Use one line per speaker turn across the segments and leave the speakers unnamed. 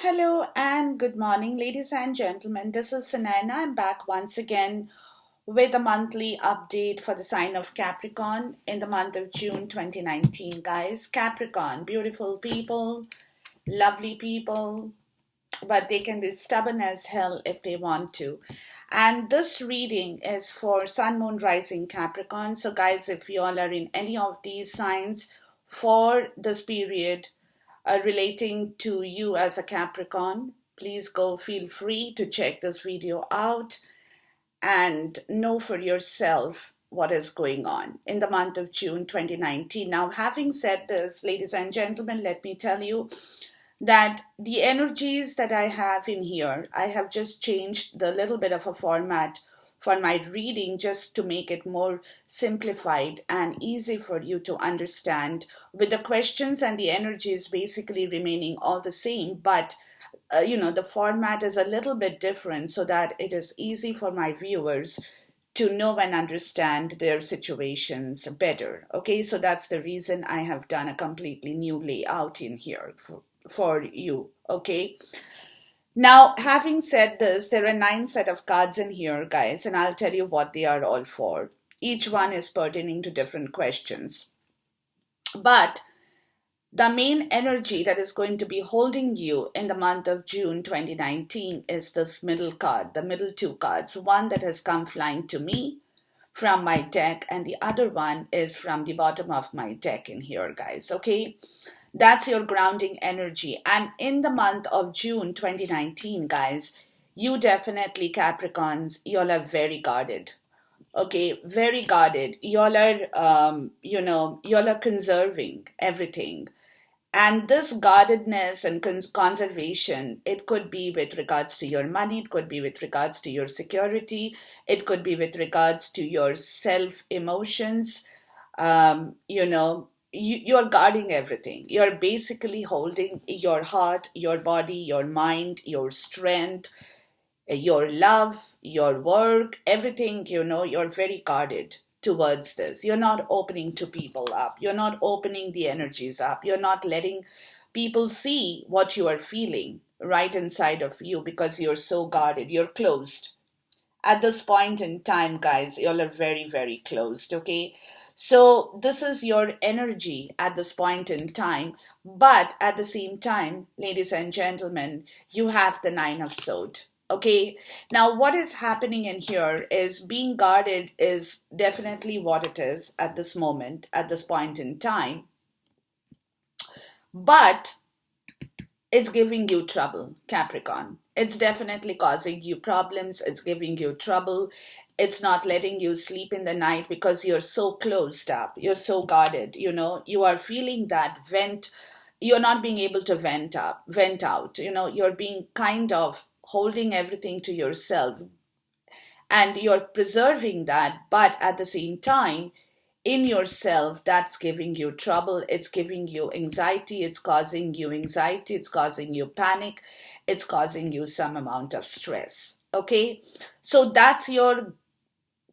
Hello and good morning, ladies and gentlemen. This is Sunaina. I'm back once again with a monthly update for the sign of Capricorn in the month of June 2019. Guys, Capricorn, beautiful people, lovely people, but they can be stubborn as hell if they want to. And this reading is for Sun, Moon, Rising Capricorn. So, guys, if you all are in any of these signs for this period, relating to you as a Capricorn, please go feel free to check this video out and know for yourself what is going on in the month of June 2019. Now, having said this, ladies and gentlemen, let me tell you that the energies that I have in here, I have just changed the little bit of a format for my reading just to make it more simplified and easy for you to understand, with the questions and the energies basically remaining all the same, but the format is a little bit different so that it is easy for my viewers to know and understand their situations better. Okay, so that's the reason I have done a completely new layout in here for you. Okay, now, having said this, there are 9 set of cards in here, guys, and I'll tell you what they are all for. Each one is pertaining to different questions. But the main energy that is going to be holding you in the month of June 2019 is this middle card, the middle 2 cards. One that has come flying to me from my deck, and the other one is from the bottom of my deck in here, guys. Okay, that's your grounding energy. And in the month of June 2019, guys, you definitely, Capricorns, y'all are very guarded. Okay, very guarded. Y'all are, y'all are conserving everything. And this guardedness and conservation, it could be with regards to your money, it could be with regards to your security, it could be with regards to your self emotions. You're guarding everything. You're basically holding your heart, your body, your mind, your strength, your love, your work, everything, you're very guarded towards this. You're not opening to people up. You're not opening the energies up. You're not letting people see what you are feeling right inside of you because you're so guarded. You're closed. At this point in time, guys, y'all are very, very closed, okay? So this is your energy at this point in time. But at the same time, ladies and gentlemen, you have the 9 of Swords. Okay, now what is happening in here is being guarded is definitely what it is at this moment, at this point in time. But it's giving you trouble, Capricorn. It's definitely causing you problems. It's giving you trouble. It's not letting you sleep in the night because you're so closed up. You're so guarded. You are feeling that vent. You're not being able to vent out. You're being kind of holding everything to yourself and you're preserving that, but at the same time, in yourself, that's giving you trouble. It's giving you anxiety. It's causing you anxiety. It's causing you panic. It's causing you some amount of stress. Okay, so that's your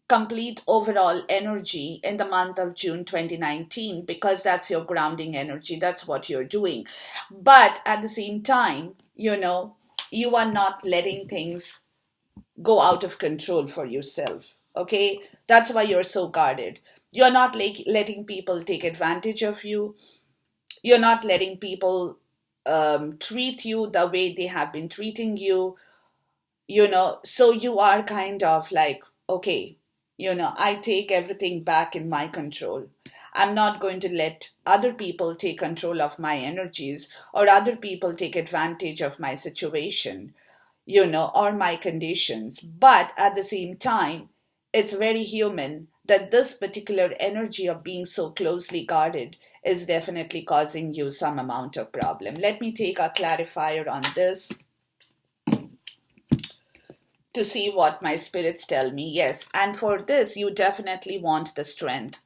complete overall energy in the month of June 2019 because that's your grounding energy. That's what you're doing. But at the same time, you are not letting things go out of control for yourself. Okay, that's why you're so guarded. You're not letting people take advantage of you. You're not letting people treat you the way they have been treating you. So you are kind of like, okay, I take everything back in my control. I'm not going to let other people take control of my energies or other people take advantage of my situation, or my conditions. But at the same time, it's very human that this particular energy of being so closely guarded is definitely causing you some amount of problem. Let me take a clarifier on this to see what my spirits tell me. Yes, and for this, you definitely want the strength.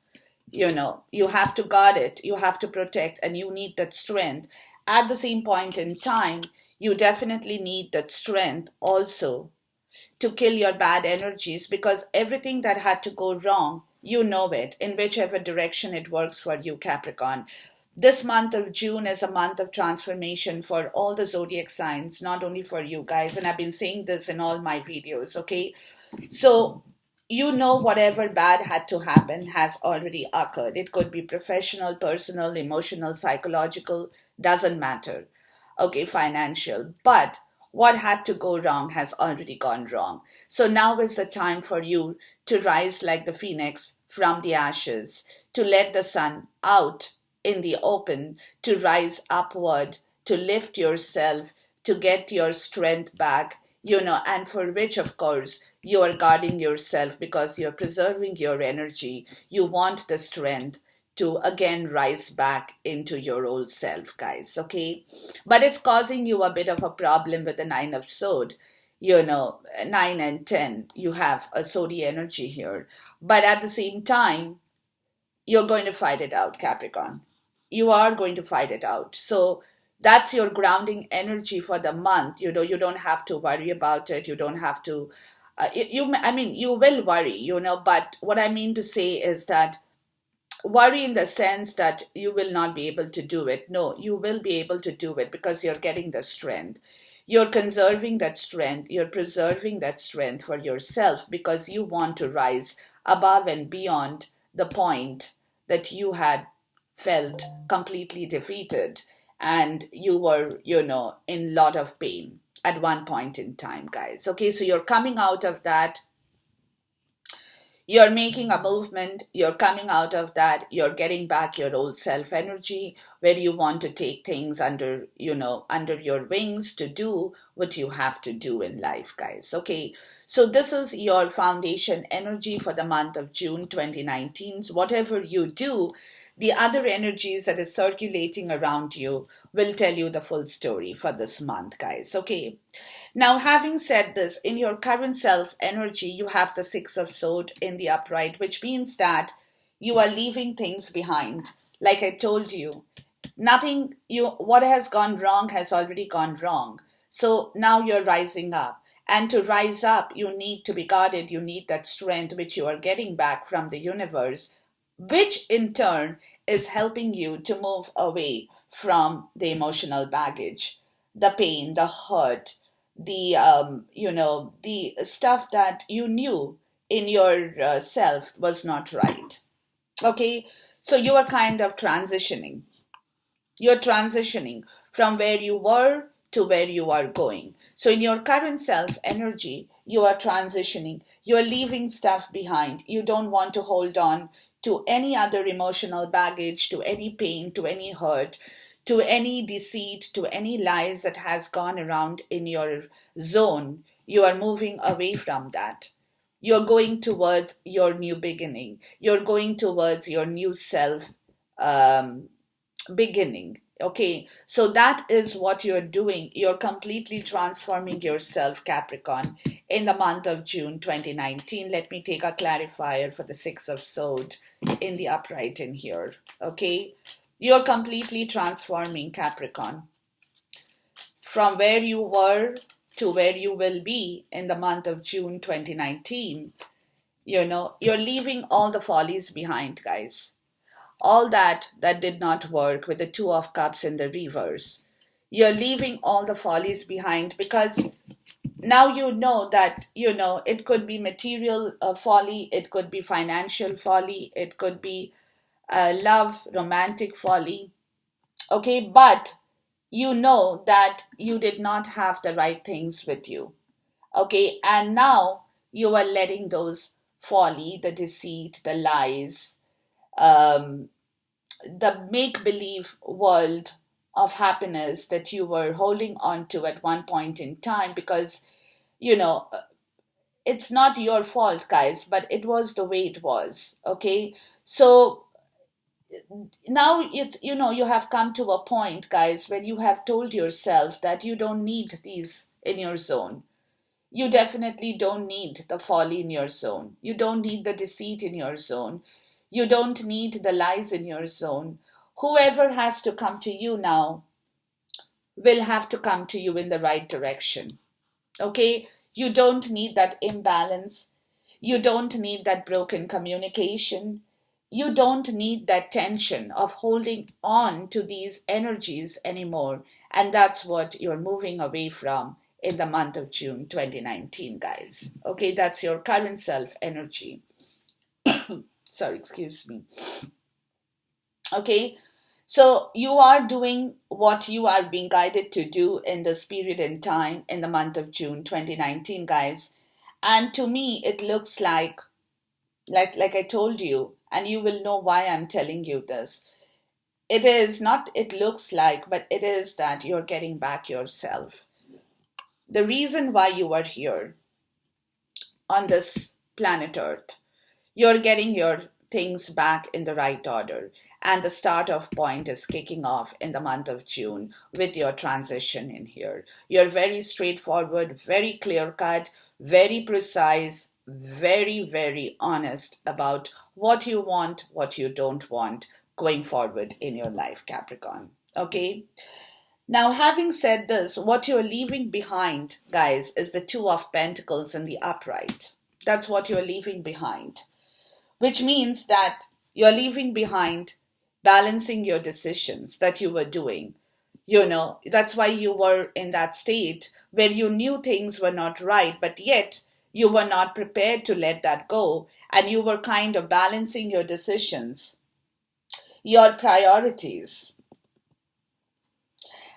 You have to guard it, you have to protect, and you need that strength. At the same point in time, you definitely need that strength also to kill your bad energies because everything that had to go wrong, you know it, in whichever direction it works for you, Capricorn. This month of June is a month of transformation for all the zodiac signs, not only for you guys. And I've been saying this in all my videos, okay? So, whatever bad had to happen has already occurred. It could be professional, personal, emotional, psychological, doesn't matter. Okay, financial. But what had to go wrong has already gone wrong. So now is the time for you to rise like the phoenix from the ashes, to let the sun out in the open, to rise upward, to lift yourself, to get your strength back, and for which, of course, you are guarding yourself because you're preserving your energy. You want the strength to again rise back into your old self, guys, okay? But it's causing you a bit of a problem with the Nine of Sword. 9 and 10, you have a Sodi energy here. But at the same time, you're going to fight it out, Capricorn. You are going to fight it out. So that's your grounding energy for the month. You don't have to worry about it. You don't have to. I mean, you will worry, but what I mean to say is that worry in the sense that you will not be able to do it. No, you will be able to do it because you're getting the strength. You're conserving that strength. You're preserving that strength for yourself because you want to rise above and beyond the point that you had felt completely defeated and you were, in lot of pain at one point in time, guys. Okay, so you're coming out of that. You're making a movement, you're coming out of that, you're getting back your old self energy where you want to take things under your wings to do what you have to do in life, guys. Okay, so this is your foundation energy for the month of June 2019. So whatever you do, the other energies that is circulating around you will tell you the full story for this month, guys. Okay. Now, having said this, in your current self energy, you have the Six of Swords in the upright, which means that you are leaving things behind. Like I told you, what has gone wrong has already gone wrong. So now you're rising up. And to rise up, you need to be guarded. You need that strength which you are getting back from the universe, which in turn is helping you to move away from the emotional baggage, the pain, the hurt, the stuff that you knew in your self was not right. Okay, so you are kind of transitioning. You're transitioning from where you were to where you are going. So in your current self energy, you are transitioning. You're leaving stuff behind. You don't want to hold on to any other emotional baggage, to any pain, to any hurt, to any deceit, to any lies that has gone around in your zone. You are moving away from that. You're going towards your new beginning. You're going towards your new self um, beginning. Okay, so that is what you're doing. You're completely transforming yourself, Capricorn, in the month of June 2019. Let me take a clarifier for the Six of Swords in the upright in here. Okay, you're completely transforming, Capricorn, from where you were to where you will be in the month of June 2019. You're leaving all the follies behind, guys. All that did not work with the Two of Cups in the reverse. You're leaving all the follies behind because now you know that, it could be material folly, it could be financial folly, it could be love, romantic folly. Okay, but you know that you did not have the right things with you. Okay, and now you are letting those folly, the deceit, the lies, um, the make believe world of happiness that you were holding on to at one point in time because, you know, it's not your fault, guys, but it was the way it was. Okay, so now you have come to a point, guys, where you have told yourself that you don't need these in your zone. You definitely don't need the folly in your zone. You don't need the deceit in your zone. You don't need the lies in your zone. Whoever has to come to you now will have to come to you in the right direction. Okay? You don't need that imbalance. You don't need that broken communication. You don't need that tension of holding on to these energies anymore. And that's what you're moving away from in the month of June 2019, guys. Okay, that's your current self energy. Sorry, excuse me. Okay, so you are doing what you are being guided to do in this period in time in the month of June 2019, guys. And to me, it looks like I told you, and you will know why I'm telling you this. It is not, it looks like, but it is that you're getting back yourself. The reason why you are here on this planet Earth, you're getting your things back in the right order. And the start of point is kicking off in the month of June with your transition in here. You're very straightforward, very clear cut, very precise, very, very honest about what you want, what you don't want going forward in your life, Capricorn. Okay? Now, having said this, what you're leaving behind, guys, is the Two of Pentacles in the upright. That's what you're leaving behind, which means that you're leaving behind balancing your decisions that you were doing. That's why you were in that state where you knew things were not right, but yet you were not prepared to let that go. And you were kind of balancing your decisions, your priorities,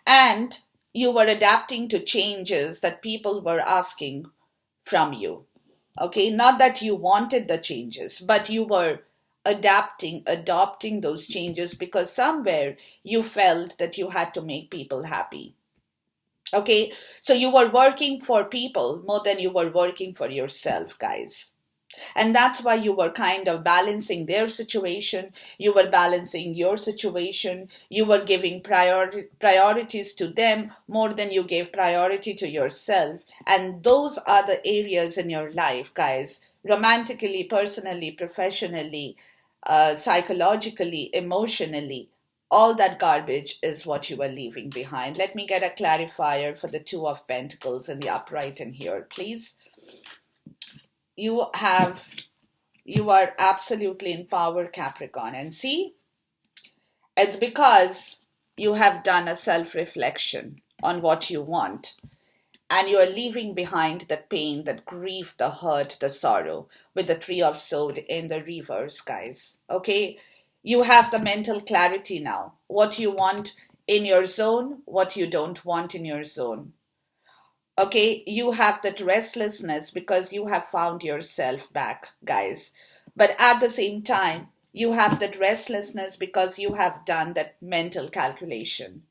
and you were adapting to changes that people were asking from you. Okay, not that you wanted the changes, but you were adopting those changes because somewhere you felt that you had to make people happy. Okay, so you were working for people more than you were working for yourself, guys. And that's why you were kind of balancing their situation, you were balancing your situation, you were giving priorities to them more than you gave priority to yourself. And those are the areas in your life, guys, romantically, personally, professionally, psychologically, emotionally. All that garbage is what you are leaving behind. Let me get a clarifier for the Two of Pentacles in the upright in here, please. You are absolutely in power, Capricorn. And see, it's because you have done a self-reflection on what you want. And you are leaving behind that pain, that grief, the hurt, the sorrow with the Three of Swords in the reverse, guys. Okay? You have the mental clarity now. What you want in your zone, what you don't want in your zone. Okay, you have that restlessness because you have found yourself back, guys. But at the same time, you have that restlessness because you have done that mental calculation.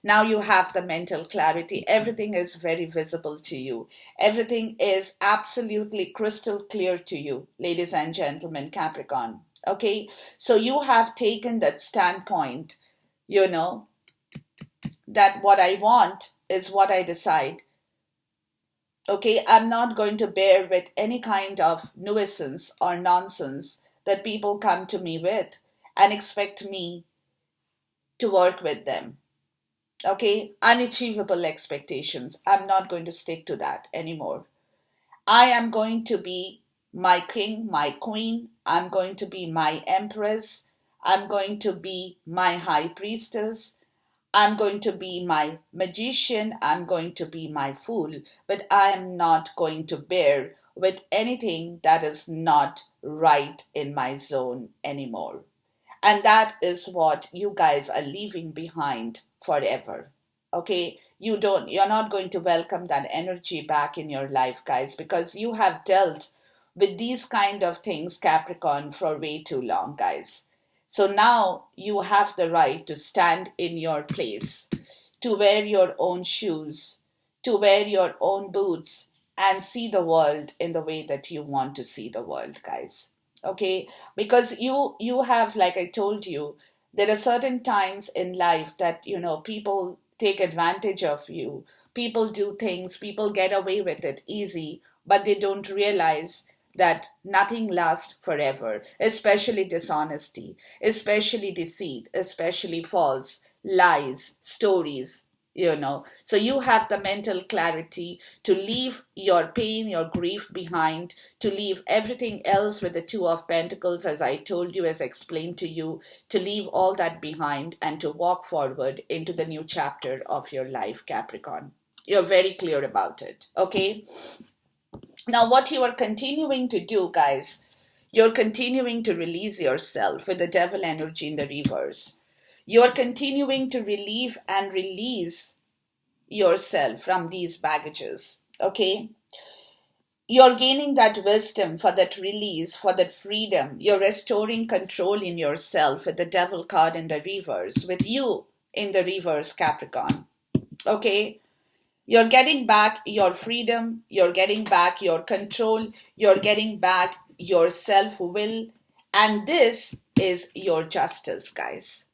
Now you have the mental clarity. Everything is very visible to you. Everything is absolutely crystal clear to you, ladies and gentlemen, Capricorn. Okay, so you have taken that standpoint, that what I want is what I decide. Okay, I'm not going to bear with any kind of nuisance or nonsense that people come to me with and expect me to work with them. Okay, unachievable expectations. I'm not going to stick to that anymore. I am going to be my king, my queen. I'm going to be my empress. I'm going to be my high priestess. I'm going to be my magician, I'm going to be my fool, but I am not going to bear with anything that is not right in my zone anymore. And that is what you guys are leaving behind forever. Okay? You're not going to welcome that energy back in your life, guys, because you have dealt with these kind of things, Capricorn, for way too long, guys. So now you have the right to stand in your place, to wear your own shoes, to wear your own boots, and see the world in the way that you want to see the world, guys. Okay? Because you have, like I told you, there are certain times in life that, people take advantage of you. People do things, people get away with it easy, but they don't realize that nothing lasts forever, especially dishonesty, especially deceit, especially false lies, stories. So you have the mental clarity to leave your pain, your grief behind, to leave everything else with the Two of Pentacles, as I told you, as explained to you, to leave all that behind and to walk forward into the new chapter of your life, Capricorn. You're very clear about it, okay? Now, what you are continuing to do, guys, you're continuing to release yourself with the devil energy in the reverse. You're continuing to relieve and release yourself from these baggages, okay? You're gaining that wisdom for that release, for that freedom. You're restoring control in yourself with the devil card in the reverse, with you in the reverse, Capricorn, okay? You're getting back your freedom, you're getting back your control, you're getting back your self-will, and this is your justice, guys.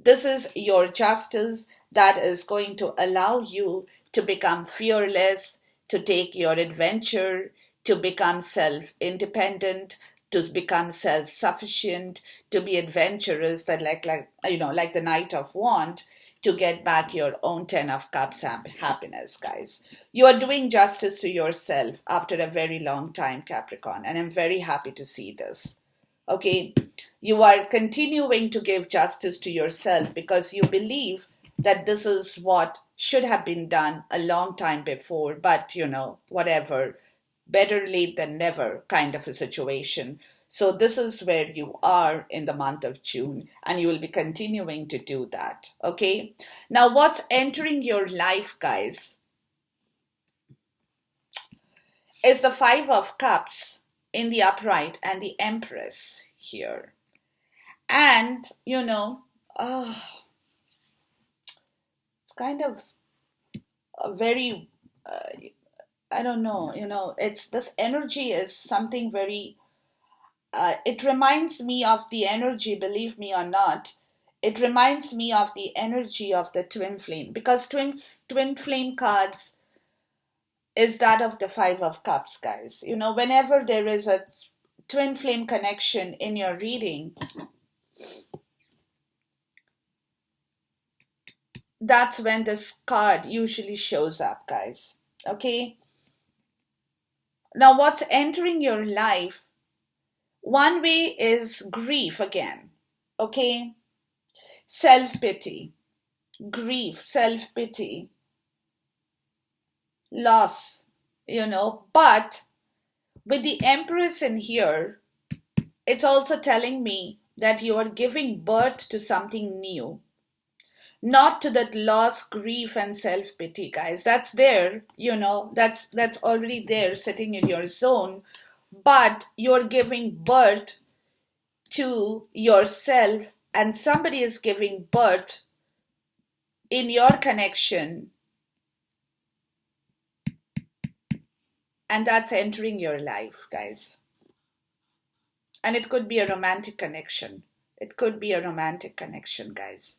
This is your justice that is going to allow you to become fearless, to take your adventure, to become self-independent, to become self-sufficient, to be adventurous, that like the Knight of Wands, to get back your own Ten of Cups happiness, guys. You are doing justice to yourself after a very long time, Capricorn, and I'm very happy to see this. Okay, you are continuing to give justice to yourself because you believe that this is what should have been done a long time before, but whatever, better late than never kind of a situation. So this is where you are in the month of June, and you will be continuing to do that, okay? Now, what's entering your life, guys, is the Five of Cups in the upright and the Empress here. And, it's kind of a very, I don't know, it's this energy is something very, it reminds me of the energy, believe me or not, it reminds me of the energy of the twin flame, because twin flame cards is that of the Five of Cups, guys. Whenever there is a twin flame connection in your reading, that's when this card usually shows up, guys. Okay? Now, what's entering your life? One way is grief again. Okay? Self-pity. Grief, self-pity. Loss, But with the Empress in here, it's also telling me that you are giving birth to something new. Not to that loss, grief, and self-pity, guys. That's there, that's already there sitting in your zone. But you're giving birth to yourself, and somebody is giving birth in your connection, and that's entering your life, guys. And it could be a romantic connection. It could be a romantic connection, guys,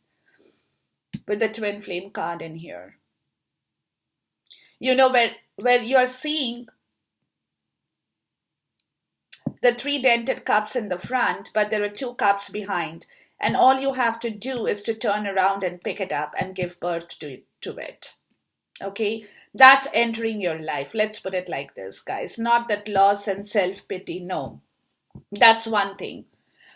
with the twin flame card in here. Where you are seeing the three dented cups in the front, but there are two cups behind. And all you have to do is to turn around and pick it up and give birth to it. Okay? That's entering your life. Let's put it like this, guys. Not that loss and self-pity, no. That's one thing.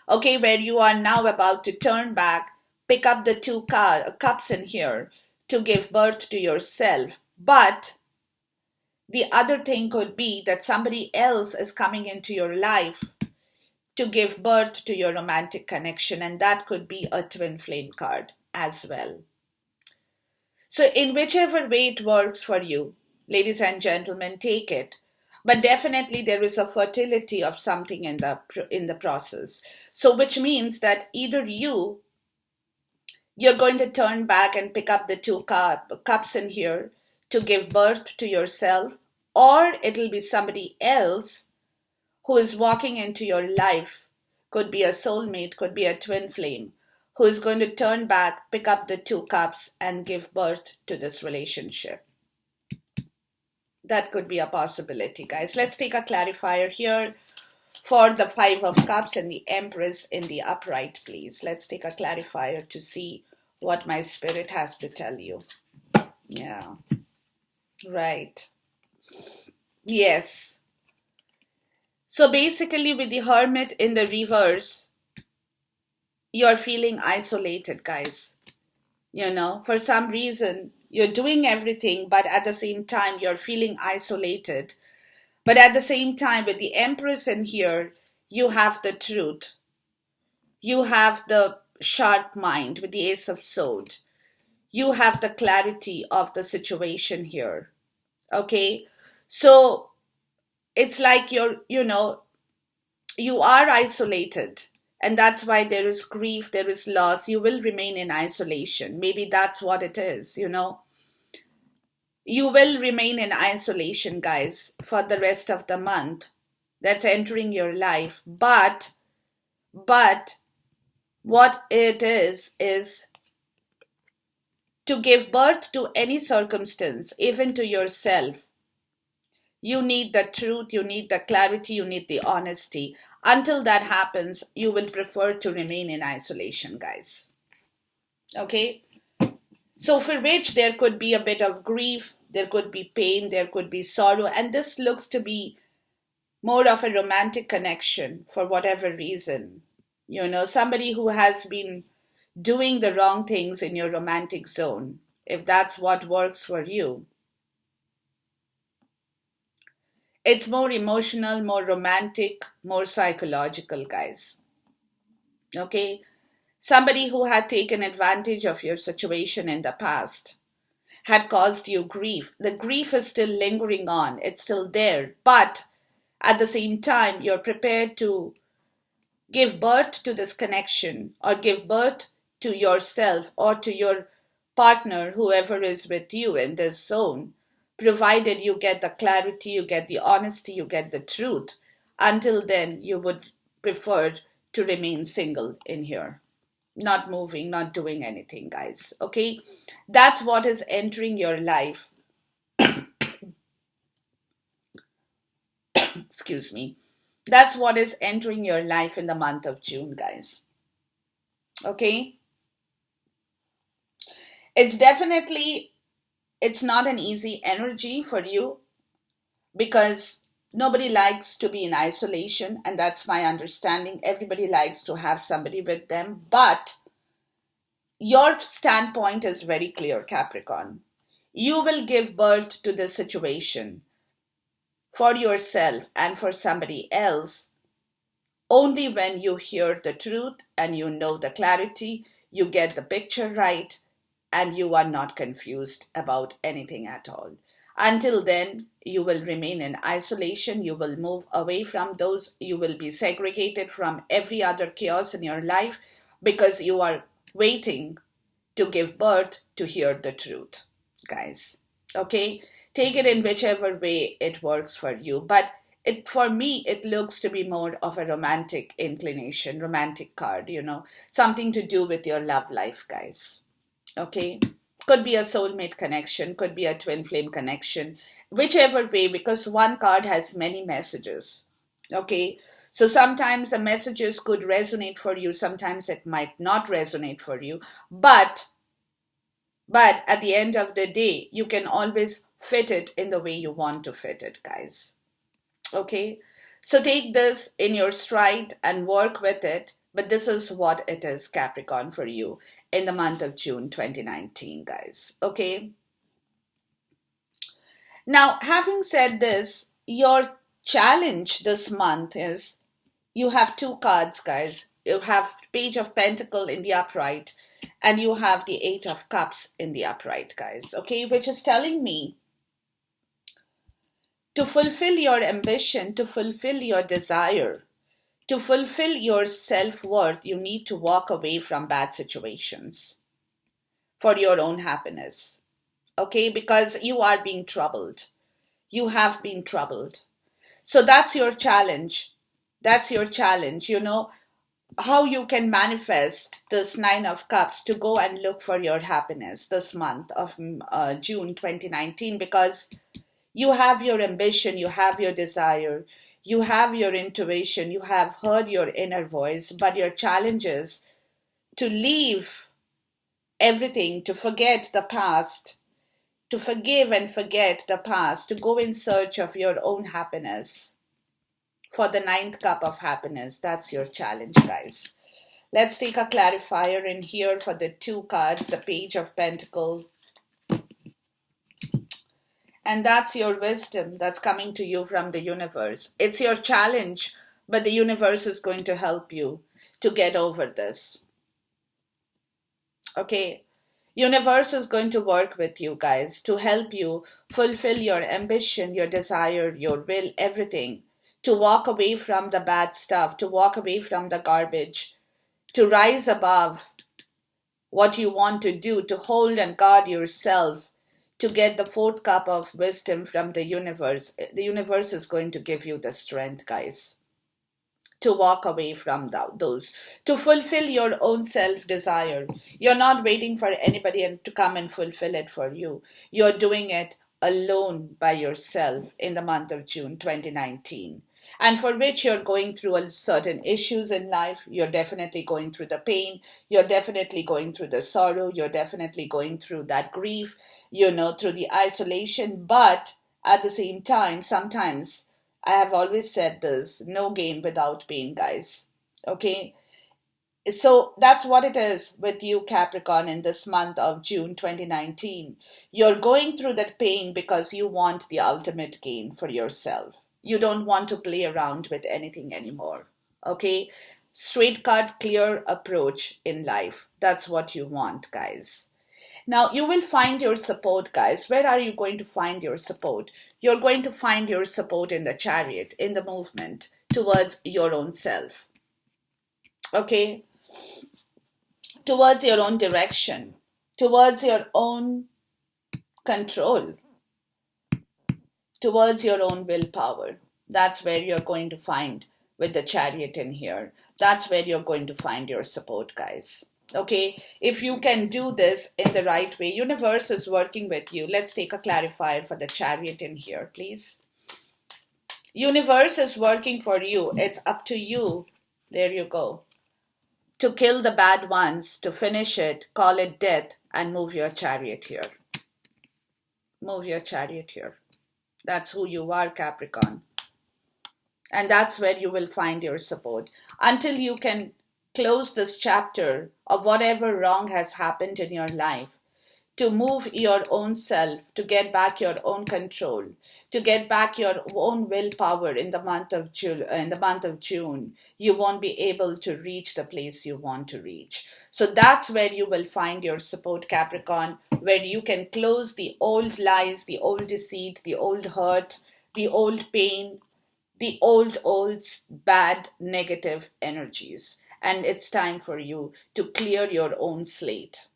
Okay, where you are now about to turn back, pick up the two cups in here to give birth to yourself. But the other thing could be that somebody else is coming into your life to give birth to your romantic connection, and that could be a twin flame card as well. So in whichever way it works for you, ladies and gentlemen, take it. But definitely there is a fertility of something in the process. So which means that either you're going to turn back and pick up the two cups in here to give birth to yourself, or it'll be somebody else who is walking into your life, could be a soulmate, could be a twin flame, who is going to turn back, pick up the two cups, and give birth to this relationship. That could be a possibility, guys. Let's take a clarifier here for the Five of Cups and the Empress in the upright, please. Let's take a clarifier to see what my spirit has to tell you. Yeah. Right. Yes. So basically, with the Hermit in the reverse, you're feeling isolated, guys. For some reason, you're doing everything, but at the same time, you're feeling isolated. But at the same time, with the Empress in here, you have the truth. You have the sharp mind with the Ace of Swords. You have the clarity of the situation here. Okay? So it's like you are isolated. And that's why there is grief, there is loss. You will remain in isolation. Maybe that's what it is. You will remain in isolation, guys, for the rest of the month that's entering your life. But what it is to give birth to any circumstance, even to yourself. You need the truth, you need the clarity, you need the honesty. Until that happens, you will prefer to remain in isolation, guys. Okay? So, for which there could be a bit of grief, there could be pain, there could be sorrow, and this looks to be more of a romantic connection for whatever reason. Somebody who has been doing the wrong things in your romantic zone, if that's what works for you. It's more emotional, more romantic, more psychological, guys. Okay? Somebody who had taken advantage of your situation in the past had caused you grief. The grief is still lingering on, it's still there, but at the same time, you're prepared to give birth to this connection or give birth to yourself or to your partner, whoever is with you in this zone, provided you get the clarity, you get the honesty, you get the truth. Until then, you would prefer to remain single in here, not moving, not doing anything, guys. Okay? That's what is entering your life. Excuse me. That's what is entering your life in the month of June, guys. Okay? It's not an easy energy for you because nobody likes to be in isolation, and that's my understanding. Everybody likes to have somebody with them, but your standpoint is very clear, Capricorn. You will give birth to this situation for yourself and for somebody else only when you hear the truth and you know the clarity, you get the picture right, and you are not confused about anything at all. Until then, you will remain in isolation, you will move away from those, you will be segregated from every other chaos in your life because you are waiting to give birth to hear the truth, guys. Okay? Take it in whichever way it works for you. But for me, it looks to be more of a romantic inclination, romantic card. Something to do with your love life, guys. Okay? Could be a soulmate connection, could be a twin flame connection, whichever way, because one card has many messages. Okay? So sometimes the messages could resonate for you, sometimes it might not resonate for you, but at the end of the day, you can always fit it in the way you want to fit it, guys. Okay? So take this in your stride and work with it. But this is what it is, Capricorn, for you in the month of June 2019, guys. Okay? Now, having said this, your challenge this month is you have two cards, guys. You have Page of Pentacle in the upright, and you have the Eight of Cups in the upright, guys. Okay? Which is telling me to fulfill your ambition, to fulfill your desire, to fulfill your self-worth, you need to walk away from bad situations for your own happiness. Okay? Because you are being troubled. You have been troubled. So that's your challenge. That's your challenge. How you can manifest this Nine of Cups to go and look for your happiness this month of June 2019, because you have your ambition, you have your desire, you have your intuition, you have heard your inner voice, but your challenge is to leave everything, to forget the past, to forgive and forget the past, to go in search of your own happiness. For the ninth cup of happiness, that's your challenge, guys. Let's take a clarifier in here for the two cards, the Page of Pentacles. And that's your wisdom that's coming to you from the universe. It's your challenge, but the universe is going to help you to get over this. Okay? Universe is going to work with you guys to help you fulfill your ambition, your desire, your will, everything. To walk away from the bad stuff, to walk away from the garbage, to rise above what you want to do, to hold and guard yourself, to get the fourth cup of wisdom from the universe. The universe is going to give you the strength, guys, to walk away from those, to fulfill your own self-desire. You're not waiting for anybody to come and fulfill it for you. You're doing it alone by yourself in the month of June 2019. And for which you're going through certain issues in life. You're definitely going through the pain. You're definitely going through the sorrow. You're definitely going through that grief, through the isolation. But at the same time, sometimes, I have always said this, no gain without pain, guys. Okay? So that's what it is with you, Capricorn, in this month of June 2019. You're going through that pain because you want the ultimate gain for yourself. You don't want to play around with anything anymore. Okay? Straight cut, clear approach in life. That's what you want, guys. Now, you will find your support, guys. Where are you going to find your support? You're going to find your support in the Chariot, in the movement towards your own self. Okay? Towards your own direction, towards your own control, towards your own willpower. That's where you're going to find with the Chariot in here. That's where you're going to find your support, guys. Okay, if you can do this in the right way, universe is working with you. Let's take a clarifier for the Chariot in here, please. Universe is working for you. It's up to you. There you go. To kill the bad ones, to finish it, call it death, and move your Chariot here. Move your Chariot here. That's who you are, Capricorn. And that's where you will find your support. Until you can close this chapter of whatever wrong has happened in your life, to move your own self, to get back your own control, to get back your own willpower in the month of June, you won't be able to reach the place you want to reach. So that's where you will find your support, Capricorn, where you can close the old lies, the old deceit, the old hurt, the old pain, the old bad negative energies. And it's time for you to clear your own slate,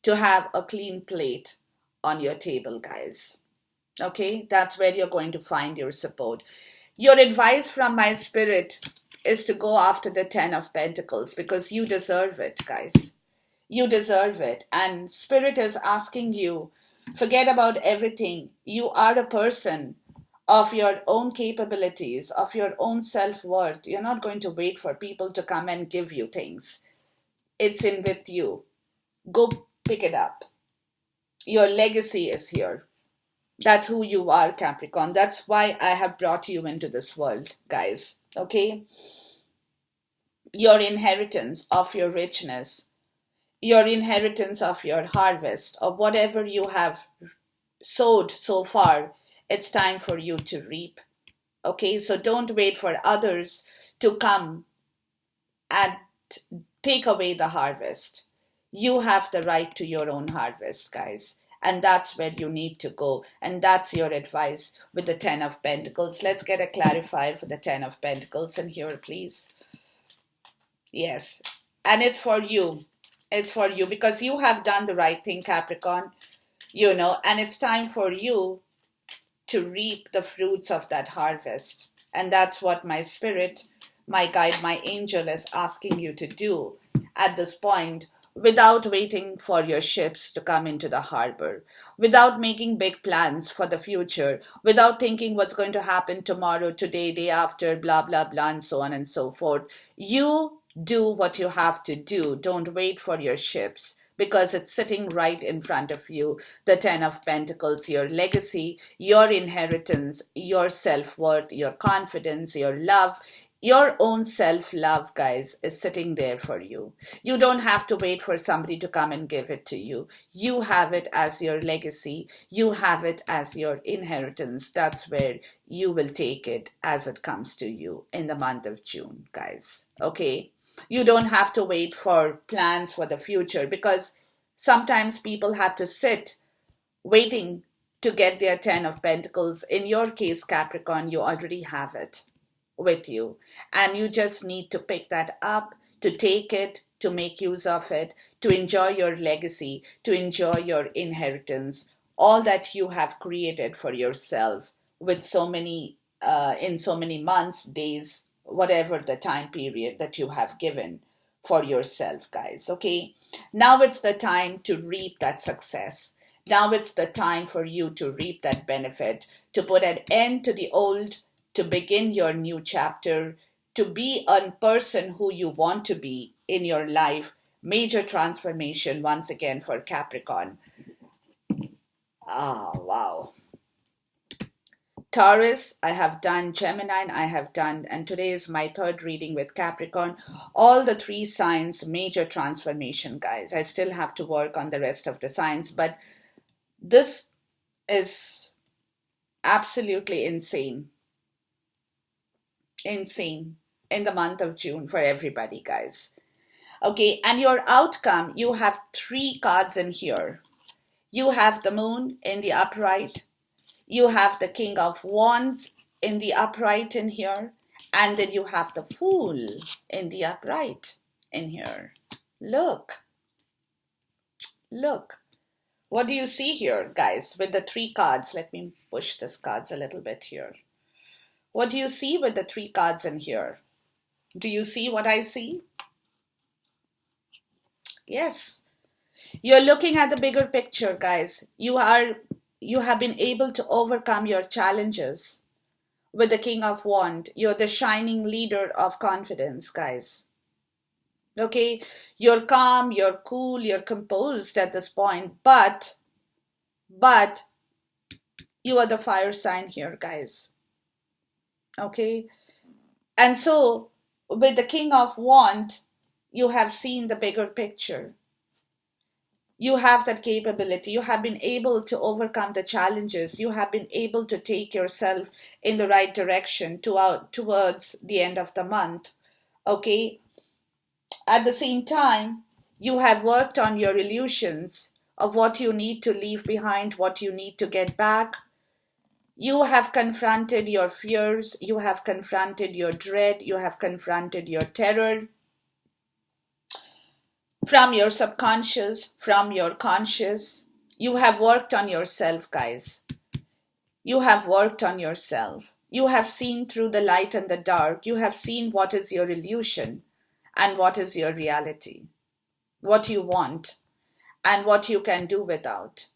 to have a clean plate on your table, guys. Okay, that's where you're going to find your support. Your advice from my spirit is to go after the 10 of Pentacles because you deserve it, guys. You deserve it. And Spirit is asking you, forget about everything. You are a person of your own capabilities, of your own self-worth. You're not going to wait for people to come and give you things. It's in with you. Go pick it up. Your legacy is here. That's who you are, Capricorn. That's why I have brought you into this world, guys. Okay? Your inheritance of your richness, your inheritance of your harvest, of whatever you have sowed so far, it's time for you to reap. Okay? So don't wait for others to come and take away the harvest. You have the right to your own harvest, guys. And that's where you need to go. And that's your advice with the 10 of Pentacles. Let's get a clarifier for the 10 of Pentacles in here, please. Yes. And it's for you. It's for you because you have done the right thing, Capricorn. And it's time for you to reap the fruits of that harvest. And that's what my spirit, my guide, my angel is asking you to do at this point, without waiting for your ships to come into the harbor, without making big plans for the future, without thinking what's going to happen tomorrow, today, day after, blah, blah, blah, and so on and so forth. You do what you have to do. Don't wait for your ships. because it's sitting right in front of you. The Ten of Pentacles, your legacy, your inheritance, your self-worth, your confidence, your love, your own self-love, guys, is sitting there for you. You don't have to wait for somebody to come and give it to you. You have it as your legacy. You have it as your inheritance. That's where you will take it as it comes to you in the month of June, guys. Okay? You don't have to wait for plans for the future, because sometimes people have to sit waiting to get their Ten of Pentacles. In your case, Capricorn, you already have it with you, and you just need to pick that up, to take it, to make use of it, to enjoy your legacy, to enjoy your inheritance, all that you have created for yourself with so many in so many months, days, whatever the time period that you have given for yourself, guys. Okay, now it's the time to reap that success. Now it's the time for you to reap that benefit, to put an end to the old, to begin your new chapter, to be a person who you want to be in your life. Major transformation once again for Capricorn. Ah, wow. Taurus, I have done. Gemini, I have done. And today is my third reading with Capricorn. All the three signs, major transformation, guys. I still have to work on the rest of the signs, but this is absolutely insane. Insane in the month of June for everybody, guys. Okay, and your outcome, you have three cards in here. You have the Moon in the upright. You have the King of Wands in the upright in here. And then you have the Fool in the upright in here. Look. Look. What do you see here, guys, with the three cards? Let me push these cards a little bit here. What do you see with the three cards in here? Do you see what I see? Yes. You're looking at the bigger picture, guys. You have been able to overcome your challenges with the King of Wands. You're the shining leader of confidence, guys. Okay? You're calm, you're cool, you're composed at this point, but you are the fire sign here, guys. Okay? And so, with the King of Wands, you have seen the bigger picture. You have that capability. You have been able to overcome the challenges. You have been able to take yourself in the right direction towards the end of the month. Okay? At the same time, you have worked on your illusions of what you need to leave behind, what you need to get back. You have confronted your fears. You have confronted your dread. You have confronted your terror. From your subconscious, from your conscious, you have worked on yourself, guys. You have worked on yourself. You have seen through the light and the dark. You have seen what is your illusion and what is your reality, what you want and what you can do without.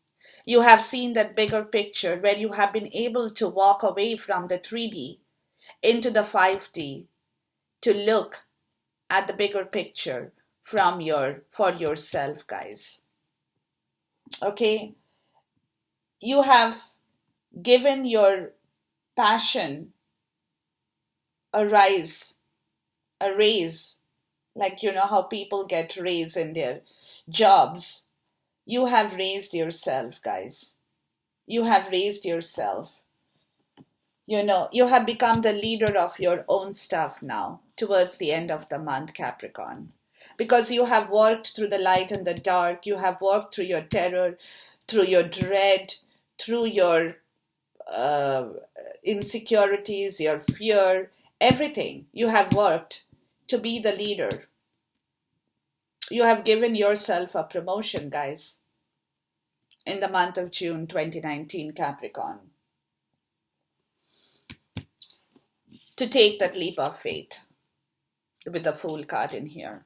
You have seen that bigger picture where you have been able to walk away from the 3D into the 5D to look at the bigger picture for yourself, guys. Okay? You have given your passion a raise, like you know how people get raise in their jobs. You have raised yourself, guys. You have raised yourself. You know, you have become the leader of your own stuff now towards the end of the month, Capricorn. Because you have worked through the light and the dark. You have worked through your terror, through your dread, through your insecurities, your fear, everything. You have worked to be the leader. You have given yourself a promotion, guys, in the month of June 2019, Capricorn. To take that leap of faith with the Fool card in here.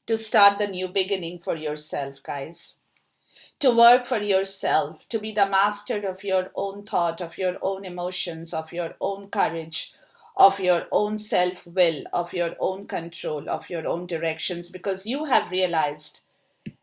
To start the new beginning for yourself, guys. To work for yourself, to be the master of your own thought, of your own emotions, of your own courage, of your own self-will, of your own control, of your own directions, because you have realized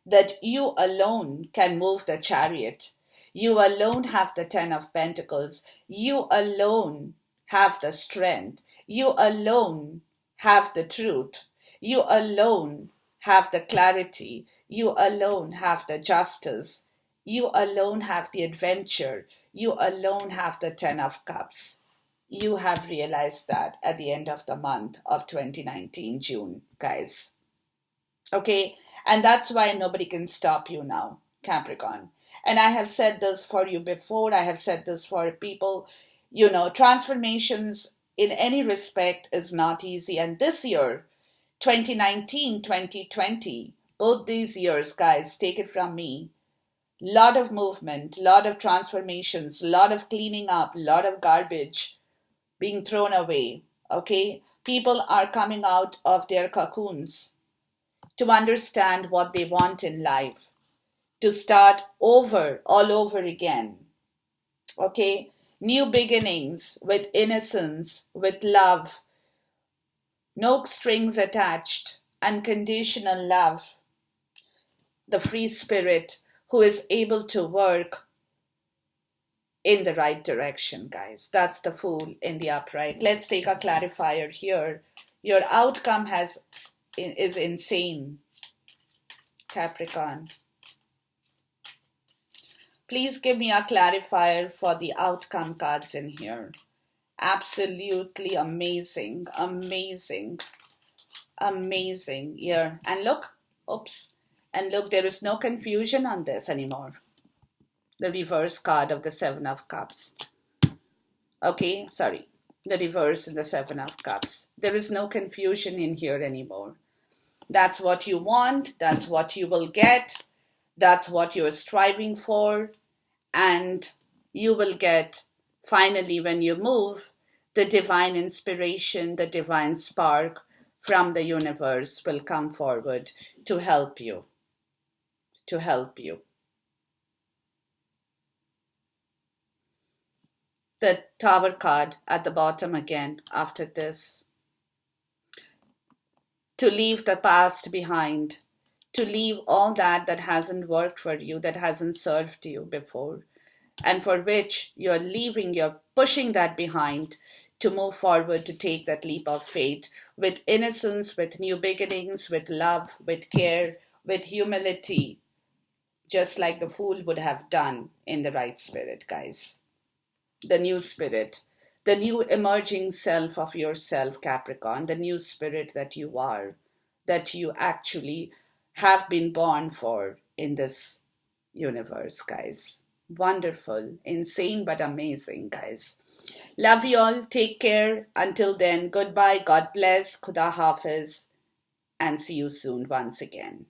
that you alone can move the chariot. You alone have the Ten of Pentacles. You alone have the strength. You alone have the truth. You alone have the clarity. You alone have the justice. You alone have the adventure. You alone have the Ten of Cups. You have realized that at the end of the month of 2019, June, guys. Okay? And that's why nobody can stop you now, Capricorn. And I have said this for you before. I have said this for people. Transformations in any respect is not easy. And this year, 2019, 2020, both these years, guys, take it from me. Lot of movement, lot of transformations, lot of cleaning up, lot of garbage being thrown away. Okay? People are coming out of their cocoons to understand what they want in life, to start over, all over again. Okay? New beginnings with innocence, with love, no strings attached, unconditional love, the free spirit who is able to work in the right direction, guys. That's the Fool in the upright. Let's take a clarifier here. Your outcome is insane, Capricorn. Please give me a clarifier for the outcome cards in here. Absolutely amazing, amazing, amazing. Here. And look, oops. And look, there is no confusion on this anymore. The reverse card of the Seven of Cups. Okay, sorry. The reverse in the Seven of Cups. There is no confusion in here anymore. That's what you want. That's what you will get. That's what you're striving for. And you will get, finally, when you move, the divine inspiration, the divine spark from the universe will come forward to help you. To help you. The Tower card at the bottom again after this. To leave the past behind, to leave all that hasn't worked for you, that hasn't served you before, and for which you're pushing that behind to move forward, to take that leap of faith with innocence, with new beginnings, with love, with care, with humility, just like the Fool would have done in the right spirit, guys. The new spirit. The new emerging self of yourself, Capricorn, the new spirit that you are, that you actually have been born for in this universe, guys. Wonderful, insane, but amazing, guys. Love you all. Take care. Until then, goodbye. God bless. Khuda Hafiz. And see you soon once again.